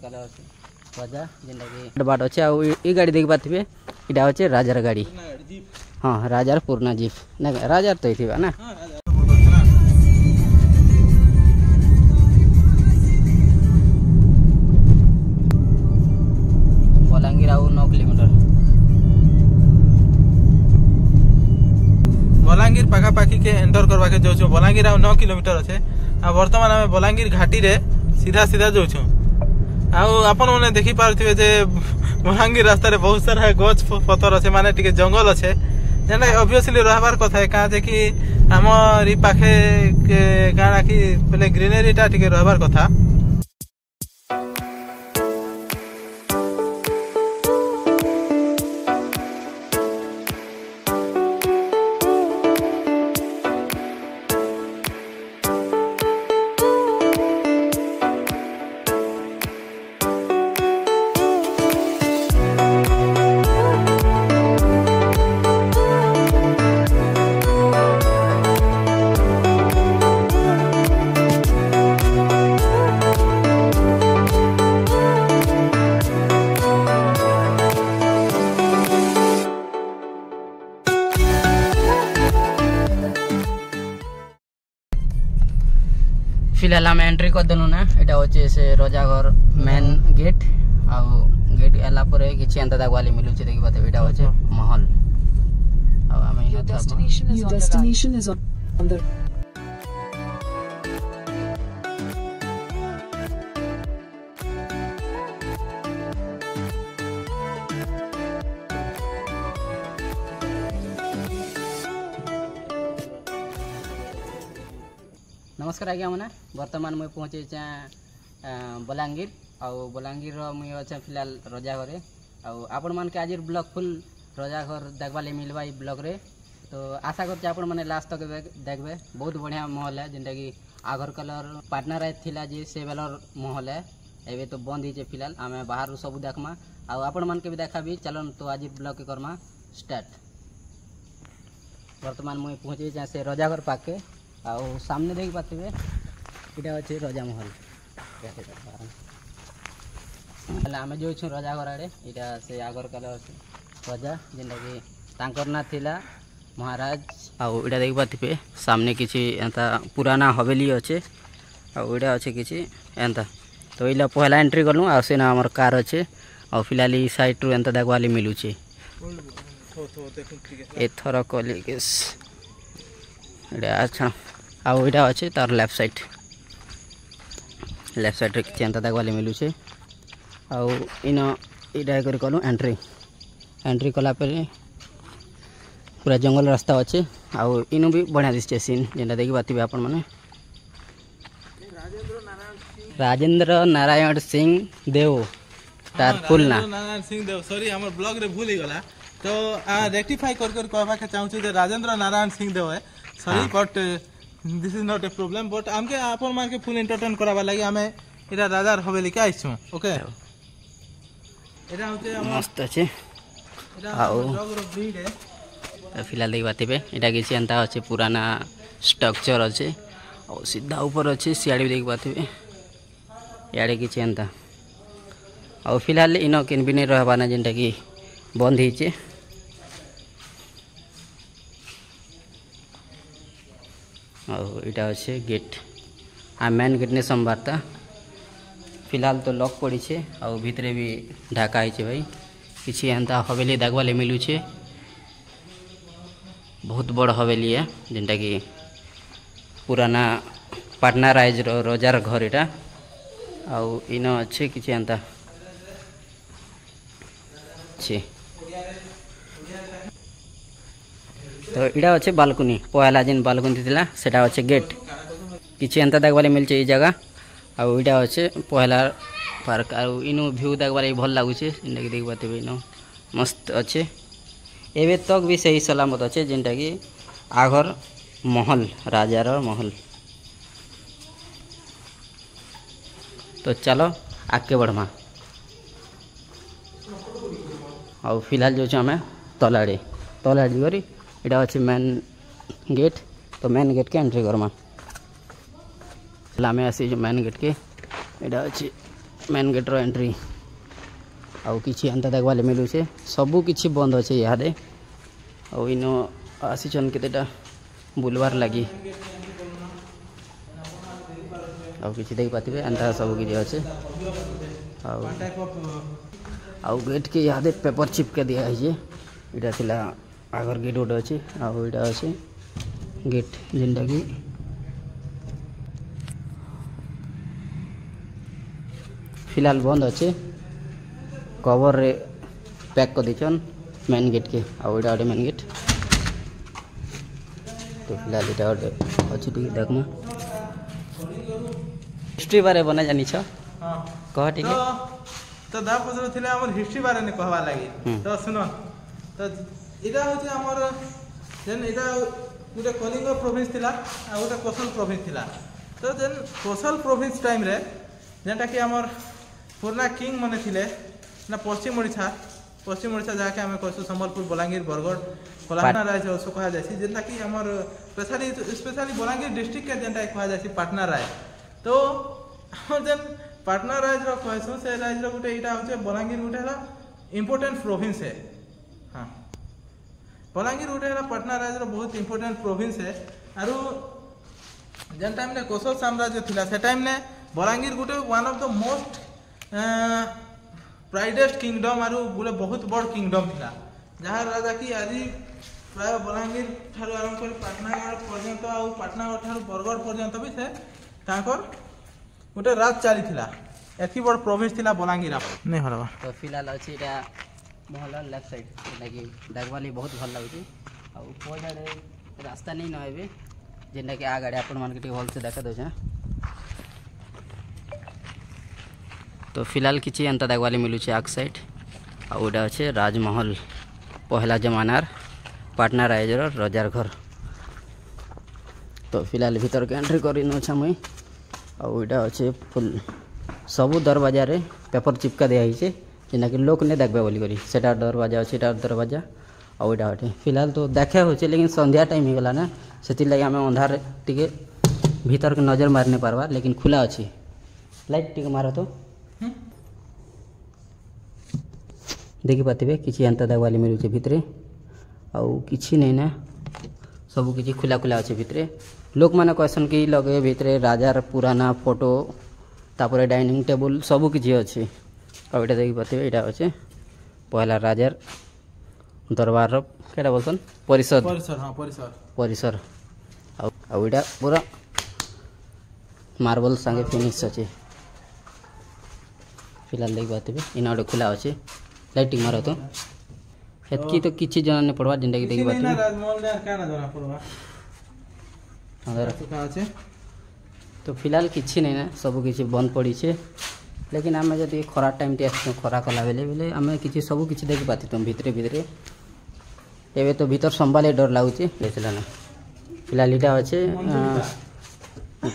Colour अच्छे राजा जेनटा कि बाट अच्छे आई गाड़ी देख पारे यहाँ अच्छे राजार गाड़ी हाँ राजार पुराना जीप ना राजार तो ही ना बलांगीर आउ 9 किलोमीटर बलांगीर पाखापाखी के एंटर करवा के जाऊँ बलांगीर आउ 9 किलोमीटर अच्छे बर्तमान आम बलांगीर घाटी रे सीधा सीधा जाऊँ आपण मैंने देखी पारे जे बलांगीर रास्ता रे बहुत सारा गछ पतर अच्छे माने टिके जंगल अच्छे जेना ऑब्वियसली रहबार कथा है कहाँ जे कि आमर पाखे काଣା कि पहले ग्रीनरी टा टिके रहबार कथा फिलहाल आम एंट्री कर देलु ना यहाँ हूँ से रजाघर मेन गेट आउ गेट एला किसी एंता वाली मिलूँ देखी पाते यहाँ हूँ महल नमस्कार आज्ञा मैंने बर्तमान मुझे पहुँचे बलांगीर आउ बलांगीर मुझे अच्छे फिलहाल रजाघर आपण मान के आज ब्लॉग फुल रजाघर देखवा मिलवा ब्लॉग रे तो आशा कर मैंने लास्ट तक देखबे बहुत बढ़िया महल है जेनटा कि आगर कलर पाटना राय थिला जे से बेलर महल है एवं तो बंद ही फिलहाल आम बाहर सब देखमा आपण मान के भी देखा भी चलन तो आज ब्लॉग के करमा स्टार्ट बर्तमान मुझे पहुँचे से रजाघर पाके आउ सामने देख पाते यहाँ अच्छे रजा महल आम जो रजाघर आड़े यहाँ से आगर काल रजा जेनटा कि तांकर ना थिला महाराज आउ यहाँ देख पाते सामने किसी एंता पुराना हवेली अच्छे आउ यहाँ अच्छे किसी एंता तो ये पहला एंट्री कलु आ से आमर कार अच्छे और फिलहाल ये साइड रू एंता देखवा मिलूचे एथर कली अच्छा आउ यहाँ अच्छे तार लेफ्ट साइड रे किसी एंता देखवा मिलूचे आउ इन यहाँ कर कलु एंट्री कला पूरा जंगल रास्ता अच्छे आउ इन भी बढ़िया दिशे सीन जेनटा देखी पाते आपण मैंने राजेंद्र नारायण सिंह देव तार फुल ना नारायण सिंह देव सॉरी हमर ब्लॉग रे भूल गला तो रेक्टिफाई कर कहबा के चाहू जे राजेंद्र नारायण सिंह देव है sorry but this is not a problem but हमके आपण मान के फुल एंटरटेन कराबा लागि हमें इरा राजार हवेली के आइछु ओके एरा होते मस्त अच्छे आउ फिलहाल देख पाते यहाँ किसी एंता अच्छे पुराना स्ट्रक्चर अच्छे और सीधा ऊपर अच्छे सियाड़े भी देख पाते इे किसी एंता और फिलहाल इन किन भी नहीं रहबाना जेनटा कि बंद ही और यहाँ अच्छे गेट हाँ मेन गेट ने संभारता फिलहाल तो लॉक पड़ी छे और भितरे भी ढाका है भाई किसी एंता हवेली देखवा मिलूचे बहुत बड़ हवेली है जेनटा कि पुराना पाटना राइज रजार घर यहाँ आउ इन अच्छे किसी एंता अच्छे तो यहाँ अच्छे बालकुनी पहला जेन बालकुनी थिला सेटा अच्छे गेट किसी एंता देखवा मिलचे जगह आउ यहाँ अच्छे पहला पार्क आउ इनु व्यू देखवा भल लगुचे जेनटा कि देख पाते इन मस्त अच्छे एवं तक भी सही सलामत अच्छे जेनटा कि आगर महल राजार महल तो चलो आगे बढ़मा और फिलहाल जो आम तलाड़ी गरी यहाँ अच्छे मेन गेट तो मेन गेट के एंट्री करमा आम आसी जो मेन गेट के यहाँ अच्छे मेन गेट रो एंट्री आउ किछि अंता देखबा ले मिलु छे सबु किछि बंद अछि यादे आउ इनो आसीचन केतेटा बुलवार लागी आउ किछि देख पातिबे अंता सब किछि अछि आउ गेट के यादे पेपर चिपके दिया है इटा थिला आगर गेट गोटे अछि आउ इटा अछि गेट जेनटा की फिलहाल बंद अच्छे कवर रे पैक कर दीचन मेन गेट के आउ इटा मेन गेट तो फिलहाल इटा अच्छी टी देखमा हिस्ट्री बारे बना जानी छ हां कह ठीक तो दा पसर थिले हमर हिस्ट्री बारे ने कहवा लागी तो सुनो तो इटा होचे हमर जेन इटा गुटे कलिंग प्रोविंस थिला आ गुटे कोसल प्रोविंस थिला तो जेन कोसल प्रोविंस टाइम रे जेनटा कि हमर पुराना किंग माने थिले ना पश्चिम ओडिशा जाके हमें कहसु संबलपुर बलांगीर बरगढ़ कोलाहाना राय जो कहा जासी जेनटा कि हमर स्पेशली बलांगीर डिस्ट्रिक्ट के जेनटा कहा जासी पाटना राय तो हमर जेन पाटना राज रो कहसु से राज रो गुटे इटा होचे बलांगीर गुटे हला इंपोर्टेंट प्रोविंस है हां बलांगीर गुटे हला पाटना राज रो बहुत इंपोर्टेंट प्रोविंस है आरो जेन टाइम ने कोसल साम्राज्य थिला से टाइम ने बलांगीर गुटे one of the most proudest kingdom आरो गुले बहुत बड़ किंगडम थिला जहां राजा की आदि प्राय बलांगीर थारु आरंभ कर पाटनागढ़ पर्यंत आ पाटनागढ़ थारु बरगढ़ पर्यंत भी से ताकर गोटे राज चली थिला एथि बड़ प्रोविंस थिला बलांगीर नहीं हरबा तो फिलहाल अछि एटा महल लेफ्ट साइड लागी देखवाली बहुत भल लागुची आ ऊपर जाडे रास्ता नहीं नहेबे जेना कि आ गाड़ी अपन मान के हॉल से देखा दो छ तो फिलहाल किछि अंत देखवाली मिलु छै आक साइड आ ओडा छै राजमहल पहला जमानार पाटना राजर राजार घर तो फिलहाल भीतर के एंट्री करी न छ मई आ ओडा छै फुल सबु दरवाजा रे पेपर चिपका दिया है जेना कि लोक ने देखबे बोली करी सेटा दरवाजा अछि सेटा दरवाजा आ ओडा हटे फिलहाल तो देखे हो छै लेकिन संध्या टाइम ही गला ना सेति लागि हमें अंधार टिके भीतर के नजर मारने पारबा लेकिन खुला अछि लाइट टिके मारो तो देखि पातिबे किछि अंत देखवाली मिलु छै भितरे आ किछि नै ना सब किछि खुला खुला अछि भितरे लोक माने क्वेश्चन की लगे भितरे राजार पुराना फोटो तापर डाइनिंग टेबल सब किछि अछि आ एटा देखि पातिबे एटा अछि पहला राजार दरबार रो केटा बोलसन परिसर हां परिसर आ एटा पूरा मार्बल संगे फिनिश अछि फिलहाल देखि पातिबे इना ओडे खुला अछि लाइटिंग मारो तो एतकी तो किछि जाना ने पड़वा जेंटा कि देखि बात ना राजमहल ने का ना जाना पड़वा अंदर तो का छै तो फिलहाल किछि नै ना सब किछि बंद पड़ी छै लेकिन हमें जदी खरा टाइम ते खरा कला बेले हमें किछि सब किछि देखि पाती तुम भीतरे भीतरे एबे तो भीतर संभाले डर लागु छै देखला ना फिलहाल इटा अछि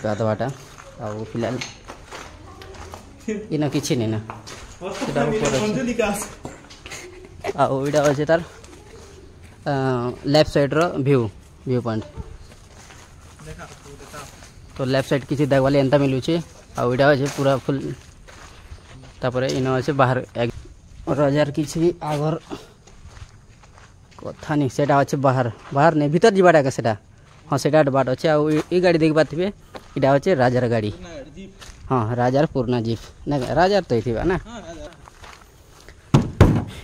गादवाटा आ फिलहाल इना किछि नै ना आ ओइडा अछि तार लेफ्ट साइड रो व्यू पॉइंट तो लेफ्ट साइड किछि देखवाले एंता मिलु छै आ ओइडा अछि पूरा फुल तापरे इनो अछि बाहर राजार किछि आगर कथा नि सेटा अछि बाहर नै भीतर जिबाडा के सेटा हां सेटा बाट अछि आ ई गाड़ी देख पाथिबे इडा अछि राजार गाड़ी हां राजार पुराना जीप ना राजार तो थिबा ना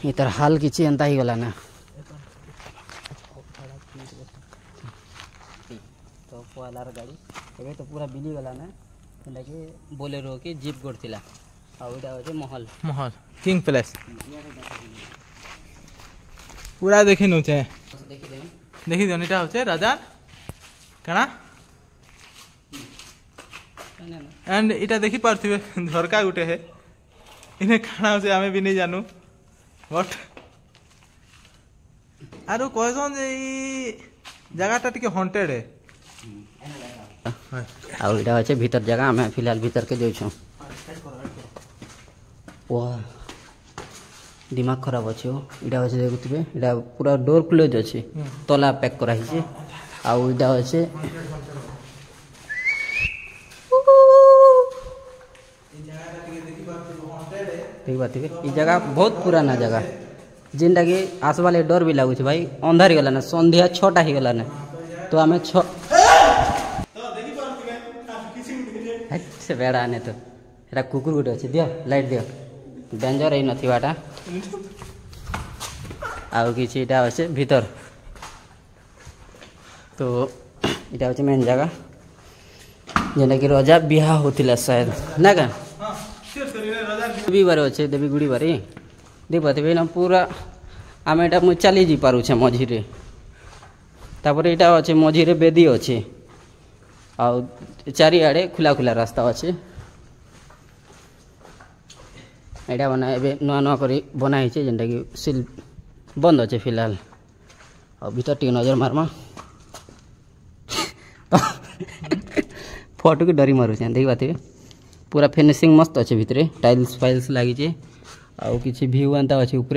इतर हाल किछि एंता ही गला ना तो पहलार गाड़ी एबे तो पूरा बिली गला ना एंदा के बोलेरो के जीप गोडथिला आ ओडा होजे महल किंग पैलेस पूरा देखि नु छै देखि दे इटा होचे राजा कना एंड इटा देखि पारथिबे झरका गुटे है इने खाना से हमें भी नहीं जानू बट आरो कहसन जे ई जगहटा टिके हॉन्टेड है आ इटा होचे भीतर जगह हमें फिलहाल भीतर के जोइ छौ वाह दिमाग खराब अछि ओ इटा होचे देखुथिबे इटा पूरा डोर क्लोज अछि तला पैक करा हिचे आ इटा होचे ठीक बात ये जगह बहुत पुराना जगह जेनटा कि आसवा ले डर भी लगुच भाई अंधार गला ना संध्या 6टा ही गला ना तो आम से बेड़ा आने तो एटा कुकुर गोटे अच्छे दियो लाइट दियो डेंजर ही नथिबाटा आउ किछिटा अच्छे भीतर तो इटा अच्छे मेन जगह जेना कि रजा बिहा होतिला शायद ना का देवी बारे अच्छे देवी गुड़ी बारे देख पाते ना पूरा आम एटा मु चली जी पारुछे मझिरे तापर एटा अच्छे मझिरे बेदी अच्छे आ चारिआडे खुला खुला रास्ता अच्छे एटा बना ए नुआ नुआ करी बनाई जेनटा कि सिल बंद अच्छे फिलहाल और भीतर टी नजर मारमा फोटो के डरी मारूचे देख पाते पूरा फिनिशिंग मस्त अच्छे भितर टाइल्स फाइल्स लगी आउ किसी व्यू एंता अच्छे ऊपर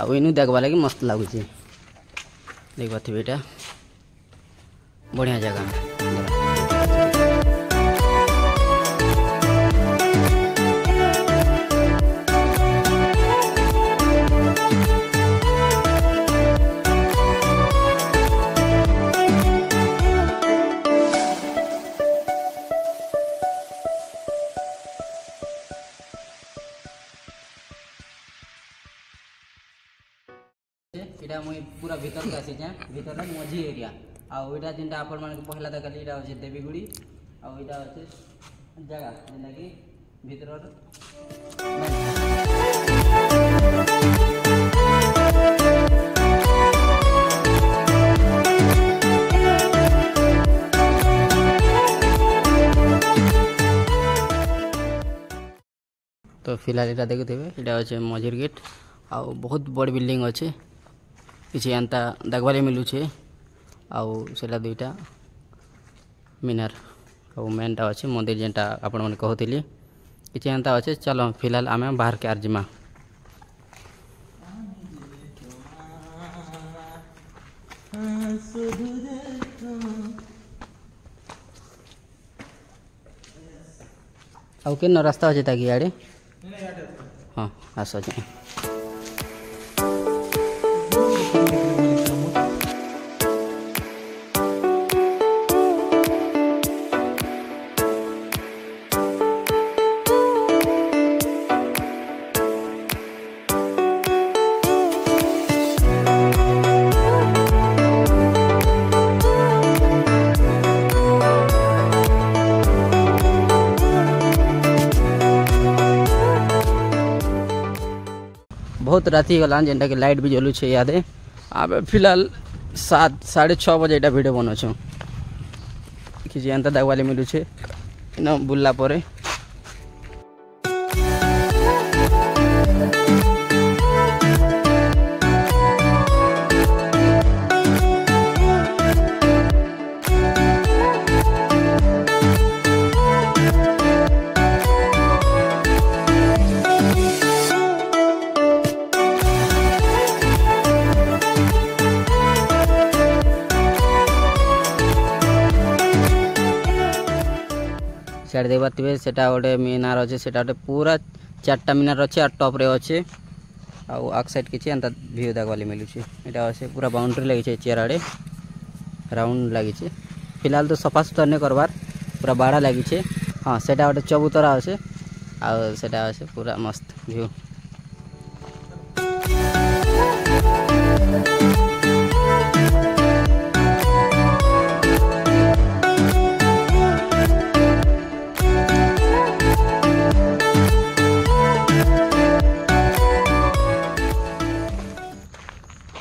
आउ इनू देखवा लगे मस्त लगुच देख पाते यहाँ बढ़िया जगह इटा मुई पूरा भीतर के आसी भीतर मझी एरिया आउ इटा जिनटा आपण मान पहला देखली इटा होचे देवीगुड़ी आउ इटा होचे जगह जेना कि भीतर तो फिलहाल इटा देखुथे इटा होचे मझीर गेट आउ बहुत बड़ बिल्डिंग अच्छे किसी एंता देखवाले मिलूचे आउ सेटा दुईटा मीनार और मेनटा अच्छे मंदिर जेनटा आपण मैंने कहती किसी एंता अच्छे चलो फिलहाल आम बाहर के आर्जिमा आउ के रास्ता अच्छे ताकि आड़े हाँ आस बहुत राति गला जेनटा कि लाइट भी जलू छे याद है आब फिलहाल 7-6:30 बजे एटा वीडियो बनो छो किसी एंता देखवाले मिलू छे न बुल्ला परे सियाड़े देख पाते सेटा गोटे मीनार अच्छे सेटा गोटे पूरा 4टा मीनार अच्छे और टॉप रे अच्छे आउ आग साइड किसी एंता व्यू देखवाले मिलूचे यहाँ अच्छे पूरा बाउंड्री लगी चेयर आड़े राउंड लगी फिलहाल तो सफा सुतरा नहीं करवार पूरा बाड़ा लगी हाँ सेटा गोटे चबूतरा अच्छे आउ सेटा अच्छे पूरा मस्त व्यू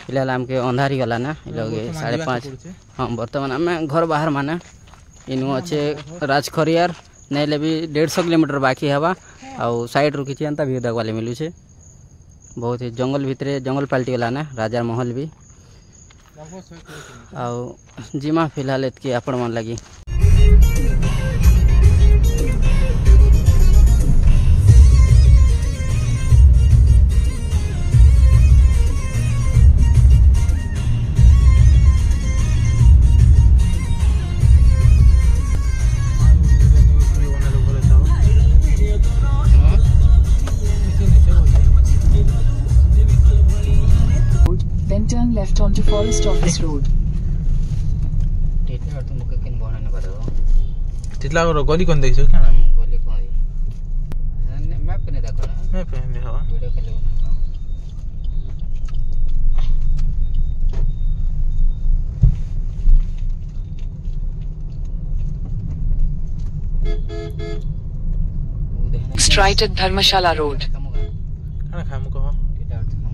फिलहाल आमके अंधार ही गला ना लगे 5:30 हाँ बर्तमान आम घर बाहर माने इनू अच्छे राजखरियार नहीं भी 150 किलोमीटर बाकी हवा आउ साइड रू किसी एंता व्यू देखवाले मिलूचे बहुत ही जंगल भितर जंगल पलटि गला ना राजार महल भी आउ जिमा फिलहाल एतकी आपण मन लगी onto Forest Office Road. टेटले अर्थ मुके किन बनाउनु पर्यो टिटलागढ गली कोन देखिसौ क्या गली को है मैप पनि देखो ना मैं पहन हो वीडियो कल Next right at Dharmashala Road. खाना खामु कहो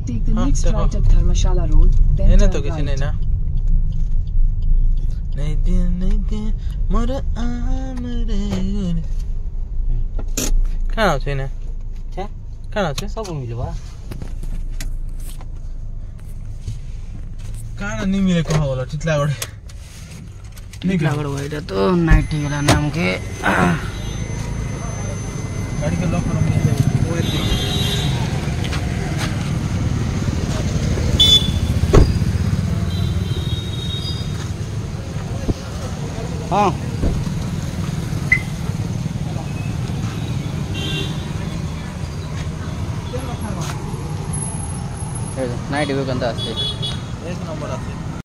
Take the हाँ, next देखो। right at Dharmashala Road, then एने turn तो किसी नहीं right. ना नहीं दे मोर आमरे खाना छ ने छे खाना छ सब मिलबा खाना नहीं मिले कहो बोला टिटलागढ टिटलागढ भइरा तो नाइट गेला नाम के गाड़ी के लॉक करो मिल जाए वो हाँ नाइट व्यू कंदा आस्ते एक नंबर आते